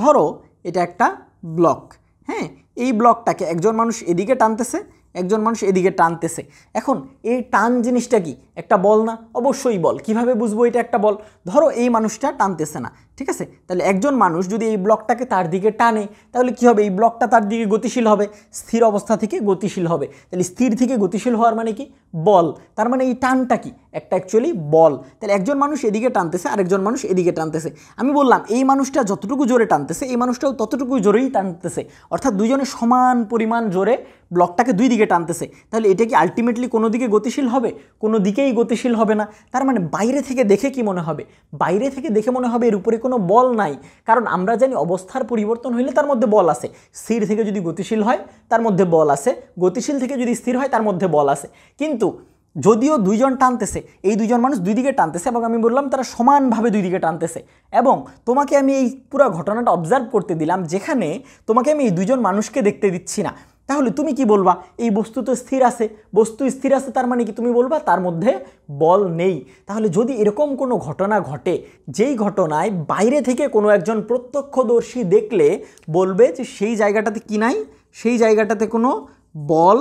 ধরো এটা একটা ব্লক, হ্যাঁ, এই ব্লকটাকে একজন মানুষ এদিকে টানতেছে, একজন মানুষ এদিকে টানতেছে। এখন এই টান জিনিসটা কি একটা বল না? অবশ্যই বল। কিভাবে বুঝবো এটা একটা বল? ধরো এই মানুষটা টানতেছে না, ঠিক আছে, তাহলে একজন মানুষ যদি এই ব্লকটাকে তার দিকে টানে তাহলে কি হবে? এই ব্লকটা তার দিকে গতিশীল হবে, স্থির অবস্থা থেকে গতিশীল হবে। তাহলে স্থির থেকে গতিশীল হওয়ার মানে কি? বল। তার মানে এই টানটা কি? একটা অ্যাকচুয়ালি বল। তাহলে একজন মানুষ এদিকে টানতেছে, আরেকজন মানুষ এদিকে টানতেছে। আমি বললাম এই মানুষটা যতটুকু জোরে টানতেছে এই মানুষটাও ততটুকু জোরেই টানতেছে, অর্থাৎ দুজনে সমান পরিমাণ জোরে ব্লকটাকে দুই দিকে টানতেছে। তাহলে এটা কি আলটিমেটলি কোনো দিকে গতিশীল হবে? কোনো দিকেই গতিশীল হবে না। তার মানে বাইরে থেকে দেখে কি মনে হবে? বাইরে থেকে দেখে মনে হবে এর উপরে কোনো বল নাই, কারণ আমরা জানি অবস্থার পরিবর্তন হইলে তার মধ্যে বল আছে। স্থির থেকে যদি গতিশীল হয় তার মধ্যে বল আছে, গতিশীল থেকে যদি স্থির হয় তার মধ্যে বল আছে। কিন্তু যদিও দুইজন টানতেছে, এই দুইজন মানুষ দুই দিকে টানতেছে এবং আমি বললাম তারা সমানভাবে দুই দিকে টানতেছে, এবং তোমাকে আমি এই পুরো ঘটনাটা অবজার্ভ করতে দিলাম যেখানে তোমাকে আমি এই দুইজন মানুষকে দেখতে দিচ্ছি না। তাহলে তুমি কি বলবা? এই বস্তু তো স্থির আছে, বস্তু স্থির আছে, তার মানে কি তুমি বলবা তার মধ্যে বল নেই। তাহলে যদি এরকম কোনো ঘটনা ঘটে যেই ঘটনায় বাইরে থেকে কোনো একজন প্রত্যক্ষদর্শী দেখলে বলবে যে সেই জায়গাটাতে কি নাই? সেই জায়গাটাতে কোনো বল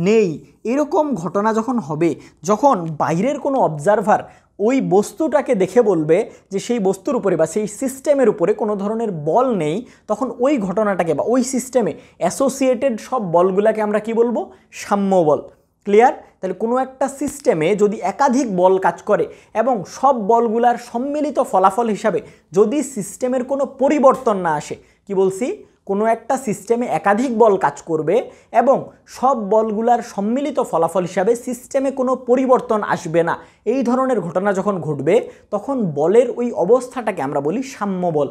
নেই। এরকম ঘটনা যখন হবে, যখন বাইরের কোনো অবজারভার ওই বস্তুটাকে দেখে বলবে যে সেই বস্তুর উপরে বা সেই সিস্টেমের উপরে কোনো ধরনের বল নেই, তখন ওই ঘটনাটাকে বা ওই সিস্টেমে অ্যাসোসিয়েটেড সব বলগুলোকে আমরা কি বলবো? সাম্য বল। ক্লিয়ার? তাহলে কোনো একটা সিস্টেমে যদি একাধিক বল কাজ করে এবং সব বলগুলার সম্মিলিত ফলাফল হিসাবে যদি সিস্টেমের কোনো পরিবর্তন না আসে, কি বলছি? কোনো একটা সিস্টেমে একাধিক বল কাজ করবে এবং সব বলগুলার সম্মিলিত ফলাফল হিসাবে সিস্টেমে কোনো পরিবর্তন আসবে না, এই ধরনের ঘটনা যখন ঘটবে তখন বলের ওই অবস্থাটাকে আমরা বলি সাম্য বল।